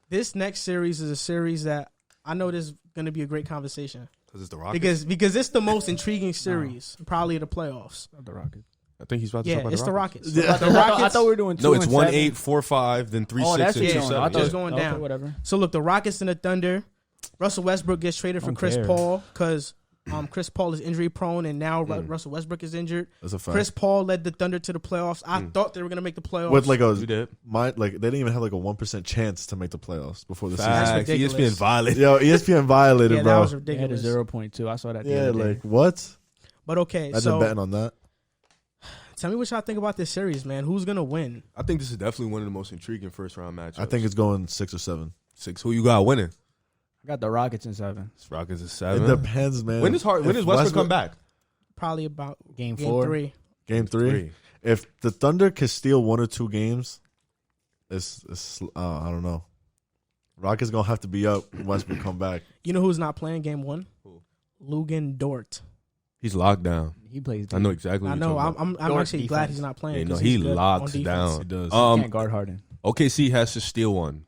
this next series is a series that I know there's going to be a great conversation. Because it's the Rockets? Because it's the most intriguing series, probably of the playoffs. Not the Rockets. I think he's about to talk about it's the the Rockets. Rockets. Yeah. I thought we were doing 2 No, it's and 1-8, 7. 4-5, then 3-6, that's and it. 2-7. I thought it was going okay, down. whatever. So look, the Rockets and the Thunder. Russell Westbrook gets traded for Don't Chris care. Paul because Chris Paul is injury prone, and now Russell Westbrook is injured. That's a fact. Chris Paul led the Thunder to the playoffs. I thought they were going to make the playoffs. With like You did. they didn't even have like a 1% chance to make the playoffs before the That's Facts. ridiculous. ESPN violated. season. Yo, ESPN violated, yeah, bro. that was They had a ridiculous. 0.2. I saw that. The Yeah, other day. like what? But okay, I've been so betting on that. tell me what y'all think about this series, man. Who's going to win? I think this is definitely one of the most intriguing first-round matchups. I think it's going 6 or 7. 6. Who you got winning? I got the Rockets in 7. Rockets is It 7. depends, man. When does Westbrook come back? Probably about Game game 4. 3. Game 3? If the Thunder can steal 1 or 2 games, it's I don't know. Rockets gonna have to be up when Westbrook come back. You know who's not playing game 1? Who? Lugan Dort. He's locked down. He plays. I know exactly I what know. you're talking about. I'm Dort actually glad defense. he's not playing. Yeah, no, 'cause he he's good on locks defense. down. He does. He can't guard Harden. OKC has to steal one.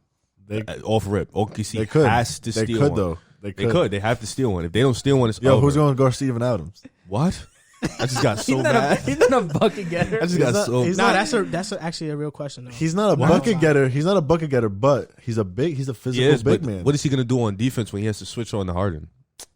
They Off rip. OKC they could. has to They steal could one. though. They could. They could. They have to steal one. If they don't steal one, it's Yo, over. who's going to guard Steven Adams? What? I just got so He's not a mad. he's not a bucket getter. I just got so he's Nah, not- that's actually a real question though. He's not a Wow. bucket getter. He's not a bucket getter, but he's a physical Yes, big but man. what is he going to do on defense when he has to switch on to Harden?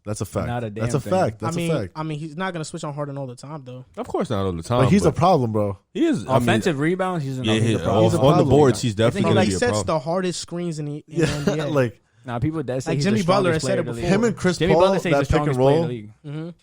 That's a fact. Not a damn That's a thing. fact. That's a fact. I mean, he's not gonna switch on Harden all the time though. Of course not all the time. But he's a problem, bro. He is. I mean, Offensive rebounds. He's yeah, he's a problem. He's a on the problem. boards, he's definitely Bro, going to he be a sets problem. the hardest screens in the Yeah, NBA. like Nah, people that say Like he's Jimmy the Butler strongest said it player in the before. league. him and Chris Jimmy Paul, Butler says that the pick and strongest player in roll. the league.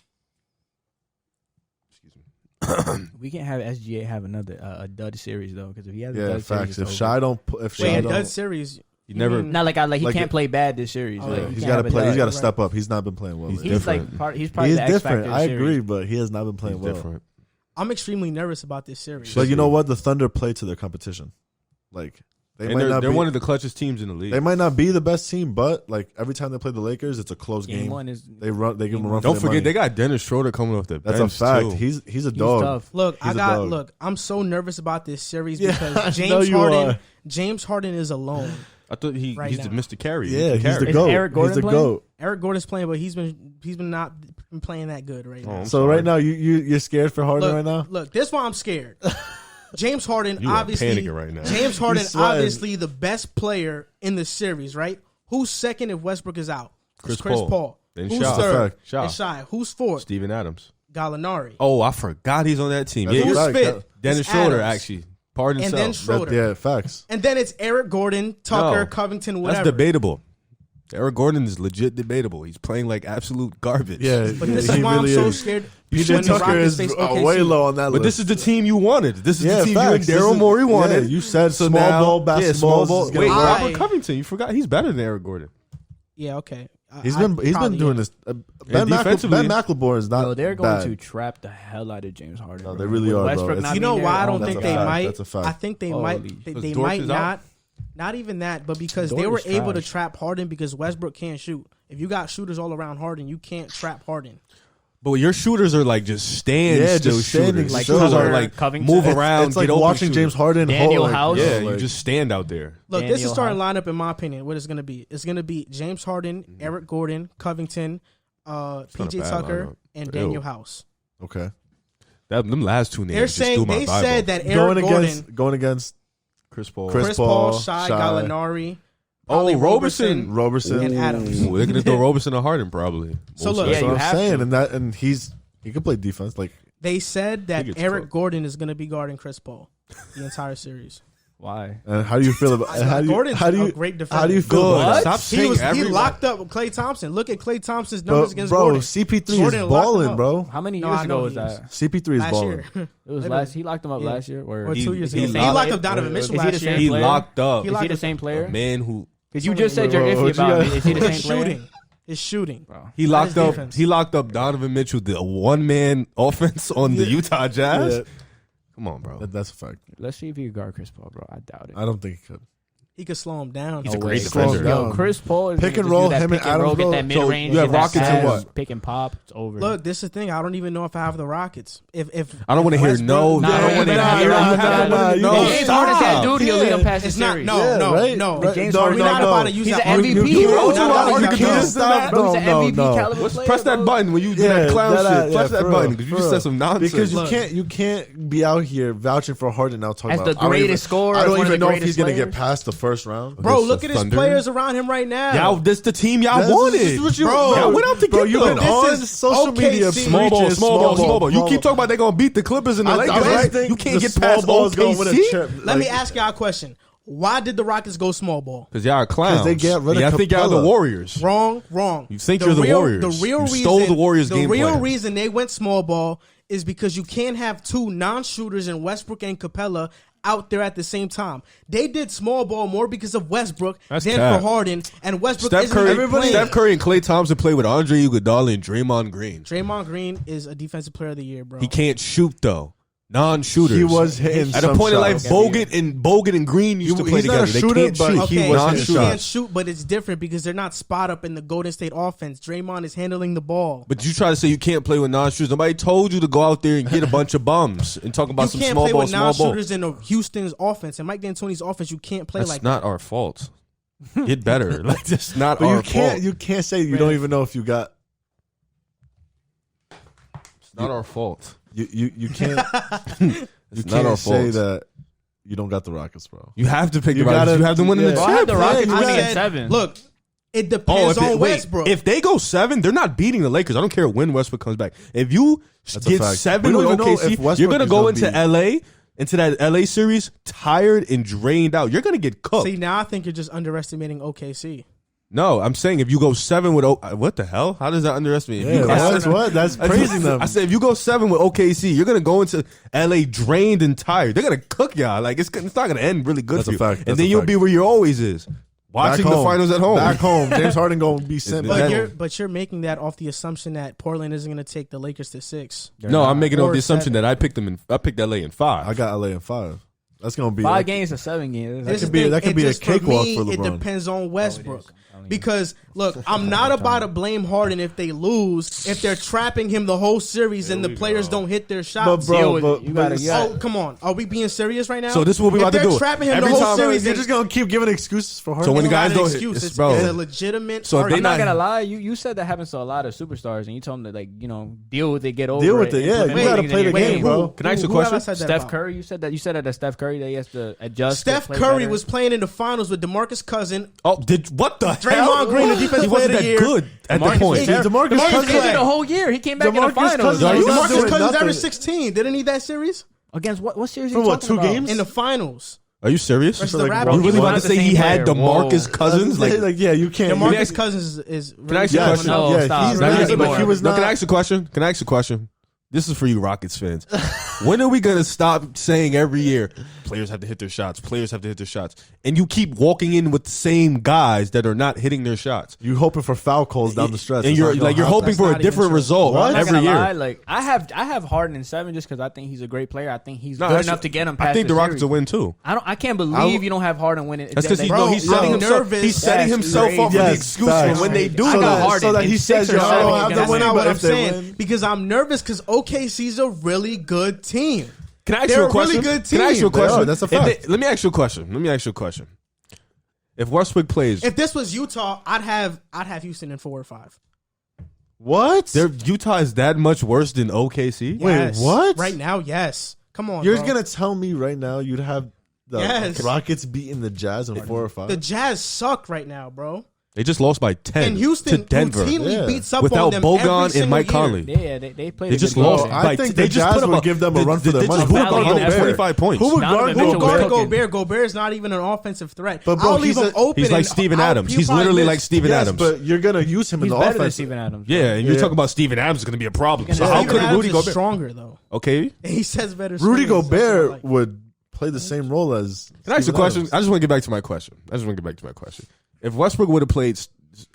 We can't have SGA have another a dud series though, because if he has a Yeah, dud facts. series, If it's Shy over. don't, if Wait, Shy a don't, dud series. He never. Not like he Like can't it- play bad this series. Oh, Like, yeah. he he's can't got have to a play. He's dud. got to step up. He's not been playing well. He's lately. He's different. like part. He's He probably is the X different. factor of I the agree, series. but he has not been playing He's well. different. I'm extremely nervous about this series. But you know what? The Thunder play to their competition. Like they And might not they're be. one of the clutchest teams in the league. They might not be the best team, but like every time they play the Lakers, it's a close Game game. 1 is They run. They give them a run. Don't for their forget, they money. got Dennis Schroeder coming off the That's bench a fact. too. He's a he's dog. tough. Look, He's a dog. I'm so nervous about this series Yeah, because I know James you Harden are. James Harden is alone. I thought Right he's now. the Mr. Carry. Yeah, he's the Is goat. Eric Gordon He's the playing? goat. Eric Gordon's playing, but he's been not been playing that good right now. I'm So sorry. right now, you're scared for Harden Look, right now. look, this is why I'm scared. James Harden, You are obviously, panicking right now. James Harden, He's sweating. obviously the best player in the series, right? Who's second if Westbrook is out? It's Chris Paul. Then Who's Shaq. third? Shaq. It's Shai. Who's fourth? Steven Adams. Gallinari. Oh, I forgot he's on that team. That's Yeah, a Who's fact. fifth? Dennis It's Schroeder Adams. actually. Pardon And himself. then Schroeder. Yeah, facts. And then it's Eric Gordon, Tucker, No. Covington, whatever. That's debatable. Eric Gordon is legit debatable. He's playing like absolute garbage. Yeah, But yeah, this he is why really I'm so is. scared. PJ when the Tucker Rockets is face OKC. way low on that But list. this is the team you wanted. This is Yeah, the team facts. you and Daryl This is- Morey wanted. yeah, you said So small now- ball basketball Yeah, small is ball. gonna Wait, work. Robert Covington. You forgot he's better than Eric Gordon. Yeah, okay. He's been doing this. Ben defensively- McLemore is not. No, they're going bad. to trap the hell out of James Harden. No, bro. they really With are, bro. Westbrook It's- not You know being why there, I don't that's think a they fact. might? That's a fact. I think they Holy. might. They Because Dort might is out? not even that, but because Dort they were is able to trash. trap Harden because Westbrook can't shoot. If you got shooters all around Harden, you can't trap Harden. But your shooters are like just stand Yeah, still just standing shooters. Like shooters Tucker, are like Covington. move around. It's like get open watching shooters. James Harden. Daniel hold, House. Yeah, like- you just stand out there. Look, this is Daniel starting lineup in my opinion. What it's going to be? It's going to be James Harden, Eric Gordon, Covington, not a PJ bad Tucker, lineup. and Ew. Daniel House. Okay. Them last two names. They're just saying threw my they vibe said off. that Eric Gordon, Going against Chris Paul. Chris Chris Paul, Paul, Shai, Shai. Gallinari, Oh, probably Roberson. Roberson. and Adams. Ooh, they're gonna throw Roberson and Harden probably. So Most look- likely. That's Yeah, what you I'm have saying, to. and he can play defense. Like They said that gets Eric cooked. Gordon is going to be guarding Chris Paul the entire series. Why? and how do you feel about? How do you, Gordon's how do you, a great defender. How do you feel Good. about that? Stop He saying was every he locked up Klay Thompson. Look at Klay Thompson's Bro, numbers against bro, Gordon. CP3 Jordan is locked him balling, up. bro. How many No, years I know ago was he is. that? CP3 is Last balling. year. It was Literally. last. He locked him up Yeah. last year, or Or 2 years he ago. He locked- locked up Donovan Is Mitchell he the last same year. He player? locked up. He Is locked he the up same a player? man who Because you just said you're Wait, what iffy you about got? me. Is he the His same player? shooting. His shooting. Bro. he Not locked his up. defense. He locked up Donovan Mitchell, the one man offense on the Utah Jazz. Yeah, Come on, bro. that's a fact. Let's see if he can guard Chris Paul, bro. I doubt it. I don't think he could. He could slow him down. He's a No great way. defender. Yo, Chris Paul is Pick gonna and just roll, do that him pick and and roll, Adams, get bro. that mid range. you have Rockets and what? Pick and pop. It's over. Look, this is the thing. I don't even know if I have the Rockets. If I don't want to hear no. Nah, I don't want to hear. nah, James Harden's that dude. He'll lead them past the it's not. series. No, Yeah, no, right, no. right. James No, Harden, We're not about to use He's that. an MVP, argument. bro. We're not about to You use can't that. stop. Bro, he's an No, MVP no. caliber Let's player, press that bro. button when you do that clown shit. Press that button because you just said some nonsense. Because Look. you can't be out here vouching for Harden now talking As about the greatest scorer, I as don't one of even the know if he's greatest gonna get players. past the first round. Bro, Against look the at his Thunder? players around him right now. Y'all, this the team y'all This wanted. is what you Bro, y'all went out to bro, get you've them. been on This is social media. OKC. Small ball, preaching small ball. You keep talking about they're gonna beat the Clippers and the I Lakers. just think You can't the get small past ball is gonna win a OKC chip. Let me ask y'all a question. Why did the Rockets go small ball? because y'all are clowns. they get rid of I think y'all are the Capella. Warriors. Wrong. You think you're the Warriors. The real You reason, stole the Warriors the game real plan. reason they went small ball is because you can't have two non-shooters in Westbrook and Capella out there at the same time. They did small ball more because of Westbrook That's than cap. for Harden, and Westbrook Steph isn't Curry, even playing. Steph Curry and Klay Thompson play with Andre Iguodala and Draymond Green. Draymond Green is a defensive player of the year, bro. He can't shoot though. Non-shooters. He was hitting at a some point in life. shots. Bogut and Green used to play he's not together. a shooter, they can't but shoot. Okay, he was so hitting he can't shots. shoot, but it's different because they're not spot up in the Golden State offense. Draymond is handling the ball. But you try to say you can't play with non-shooters. Nobody told you to go out there and get a bunch of bums and talk about You some can't small play ball, with small ball. non-shooters in Houston's offense and Mike D'Antoni's offense. You can't play That's like not our fault. Get better. Like that's not But our you can't. fault. You can't say you don't even know if you got. It's not our fault. You can't. It's You not our can't say fault. that you don't got the Rockets, bro. You have to pick You the Rockets. gotta- You have them winning yeah. the Well, I chip. had the Rockets you winning gotta- at 7. Look, it depends on Westbrook. If they go 7, they're not beating the Lakers. I don't care when Westbrook comes back. If you That's a get fact. 7 We with don't even know OKC, if Westbrook you're gonna is go gonna into be- LA, into that LA series tired and drained out. You're gonna get cooked. See, now I think you're just underestimating OKC. No, I'm saying if you go 7 with what the hell? How does that underestimate? If you Yeah, go that's 7 what. That's praising them. I said if you go 7 with OKC, you're gonna go into LA drained and tired. They're gonna cook y'all. Like it's not gonna end really good That's for a you. fact. And That's then a you'll fact. be where you always is, watching Back the home. finals at home. Back home. James Harden gonna be sent But back. But you're making that off the assumption that Portland isn't going to take the Lakers to 6. No, I'm making Or up the assumption 7. that I picked LA in 5. I got LA in 5. That's gonna be 5 games to 7 games. This could is be- the that thing, could be it a just, cakewalk me, for It LeBron. depends on Westbrook. I don't even- Because look, I'm not about to blame Harden if they lose, if they're trapping him the whole series and the players don't hit their But shots. bro, Deal with but, it. You gotta- but- you gotta- Oh, come on. Are we being serious right now? So this is what we If about to they're do. trapping him Every the whole time- series, you're then just gonna keep giving excuses for Harden. So when it's the guys not an don't- excuse. it's- It's, bro. it's a legitimate So if they I'm argument. not gonna lie. You said that happens to a lot of superstars, and you told them to deal with it, get over Deal with it, and yeah. implement You gotta things play in the your game, bro. Can I ask you a Who have question? said that Steph about? Curry, you said that Steph Curry that he has to adjust. Steph to play Curry better. was playing in the finals with DeMarcus Cousins. Oh, what the Draymond hell? Green, the defensive He player wasn't of the that year. good at the DeMarcus point. was terrible. DeMarcus DeMarcus Cousins- did it the whole year. He came back in the DeMarcus finals. Cousins- Are you DeMarcus doing Cousins nothing. averaged 16. Didn't he that series? Against what series? For are you what, talking 2 about? games? In the finals. Are you serious? Versus like, the Raptors. bro, You really He's about not to the say he same had player. DeMarcus Whoa. Cousins? Like, yeah, you can't. DeMarcus Cousins is Can I ask you a really question? No, yeah, stop. he's Not not, anymore. but he was No, not. can I ask you a question? Can I ask you a question? This is for you Rockets fans. When are we going to stop saying every year, players have to hit their shots, players have to hit their shots, and you keep walking in with the same guys that are not hitting their shots? You hoping for foul calls down the stretch, And It's you're not gonna you're happen. hoping That's for a not even different true. result What? I'm not every gonna year. lie, like I have Harden in 7 just because I think he's a great player. I think he's No, good that's- enough to get him past I think the Rockets series. will win too. I can't believe you don't have Harden winning. That's because They- he's Bro, setting I'm himself. nervous. He's setting That's himself up for the crazy. excuse Yes, for when they facts. do I so. got that- Harden so that in he 6 says or y'all 7 don't have against the That's winning, not but what I'm if they saying. win- Because I'm nervous because OKC's a really good team. Can I ask They're you a a really question? good Can I ask you a team. They are, question? that's a If fact. let me ask you a question. If Westbrook plays, If this was Utah, I'd have Houston in 4 or 5. What? Utah is that much worse than OKC? Wait, Yes. what? Right now, yes. Come on, You're bro. gonna tell me right now you'd have the Yes. Rockets beating the Jazz in 4 or 5? The Jazz suck right now, bro. They just lost by 10 And Houston to Denver routinely Yeah. beats up without on them Bogan every and single Mike year. Conley. Yeah, they played. They a just good lost. game. I by think they the just Jazz put up would a- give them a run for their they money. just Who put would up guard 125 points. Who would Donovan guard Mitchell Guard cooking. Gobert. Gobert's not even an offensive threat. But, bro, I'll leave he's him a- open. He's like and Steven I'll- Adams. he'll He's probably literally miss. like Steven Yes, Adams. but you're gonna use him He's in the better than offense. Steven Adams. Yeah, and you're Yeah. talking about Steven Adams is going to be a problem. So Yeah, how Steven could Adams Rudy is Gobert? stronger though. Okay. He says better. Rudy screens. That's what I Gobert like. would play the same role as. Can I ask you a Steven question? Adams. I just want to get back to my question. If Westbrook would have played,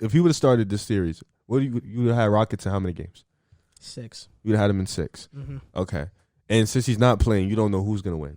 if he would have started this series, what you would have had Rockets in how many games? 6. You would have had him in 6. Mm-hmm. Okay. And since he's not playing, you don't know who's going to win.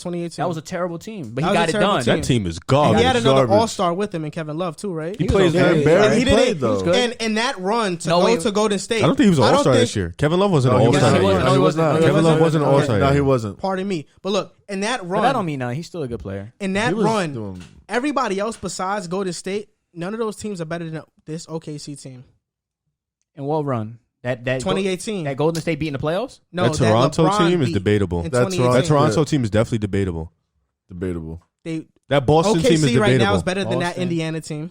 2018. That was a terrible team, but That he was a got it terrible done. team. That team is And garbage. he had another garbage. all-star with him in Kevin Love too, right? He plays Yeah, very Barry he played did. though. good. And that run to No, go wait. to Golden State. I don't think he was an I don't all-star think- this year. Kevin Love wasn't an No, all-star he that wasn't. year. No, he wasn't. not. Kevin Love wasn't an Okay. all-star. No, he yet. wasn't. Pardon me, but look, in that But run, that don't mean nothing. He's still a good player. in that He was run, doing- everybody else besides Golden State, none of those teams are better than this OKC team. And what run? That 2018. That Golden State beat in the playoffs? No, That Toronto LeBron team is beat debatable. in That's 2018. That Toronto team is definitely debatable. Debatable. They That Boston team is OKC right now debatable. is better than that Boston. Indiana team.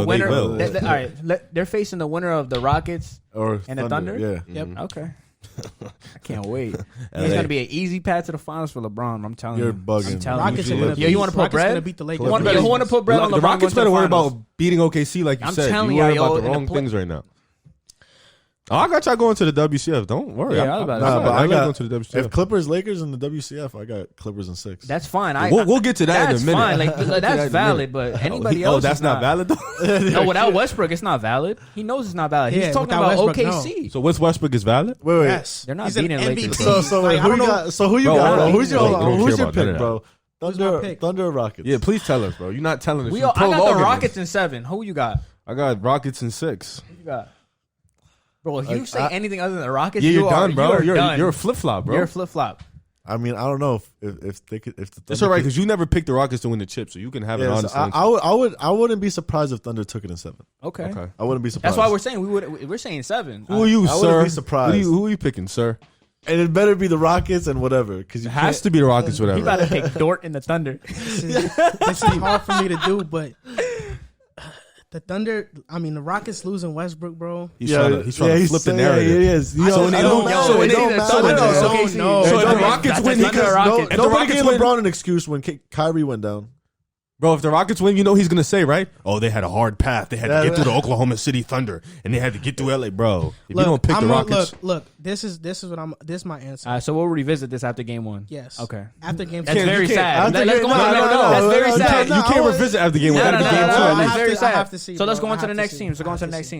the No, they winner. will. All right, they're facing the winner of the Rockets Or and the Thunder. Yeah. Yep. Okay. I can't wait. It's gonna be an easy path to the finals for LeBron. I'm telling You're you. bugging. I'm telling Rockets you. are gonna Yo, you want to put Rockets bread? gonna beat the Lakers. You want to put bread on The LeBron Rockets going to better the worry finals? about beating OKC, like you I'm said. telling You worry y'all, about the yo, wrong things right now. Oh, I got y'all going to the WCF. Don't worry. Yeah, I was about to Nah, say. but I got going to the WCF. if Clippers Lakers in the WCF, I got Clippers in 6. That's fine. We'll get to that in a minute. Fine. Like, We'll get to that in that's a valid, minute. but anybody else? that's is not valid though. No, without Westbrook, it's not valid. He knows it's not valid. Yeah, He's talking without about Westbrook, OKC. So what's Westbrook is valid? Wait. Yes, They're not He's an beating Lakers. MVP. So Like, wait, I who don't you know. got? So who you Bro, got? I don't Who's even know. your Don't who's care your about none pick, of bro? Who's my pick? Thunder or Rockets? Yeah, please tell us, bro. You're not telling us. I You got the prolonging Rockets this. in 7. Who you got? I got Rockets in 6. Who you got? Bro, if you say I- anything other than the Rockets, Yeah, you're you done, bro. You're done. You're a flip flop, bro. You're a flip flop. I mean, I don't know if they could if the It's Thunder all right could- because you never picked the Rockets to win the chip, so you can have an Yeah, honest so answer. I wouldn't be surprised if Thunder took it in 7. Okay. Okay. I wouldn't be surprised. That's why we're saying we're saying 7. Who are you, I wouldn't sir? be surprised. Who are you picking, sir? and it better be the Rockets and whatever because It has to be the Rockets, You whatever. gotta pick Dort in the Thunder. This is hard for me to do, but the Thunder. I mean, the Rockets losing Westbrook, bro. He's trying to flip the Yeah, narrative. he is. So when they don't- so when they- either so when Thunder they- or so- OKC. no. So if the That's Rockets a win, Thunder because Rockets. if the Nobody Rockets gave win, LeBron an excuse when Kyrie went down. bro, if the Rockets win, you know he's gonna say, right? Oh, they had a hard path. They had to get through the Oklahoma City Thunder, and they had to get through LA, bro. If you don't pick the Rockets, Look. This is what I'm. This is my answer. All right, so we'll revisit this after game 1. Yes. Okay. After game That's two. very you can't- sad. after Let's game- go on. no, No, that's very no, sad. you can't revisit after game No, one. no, After no, game no, two, no, at that's least. very I sad. have to see, So let's bro. go on I to the have to next see. team. So go I on to have the to next see. team.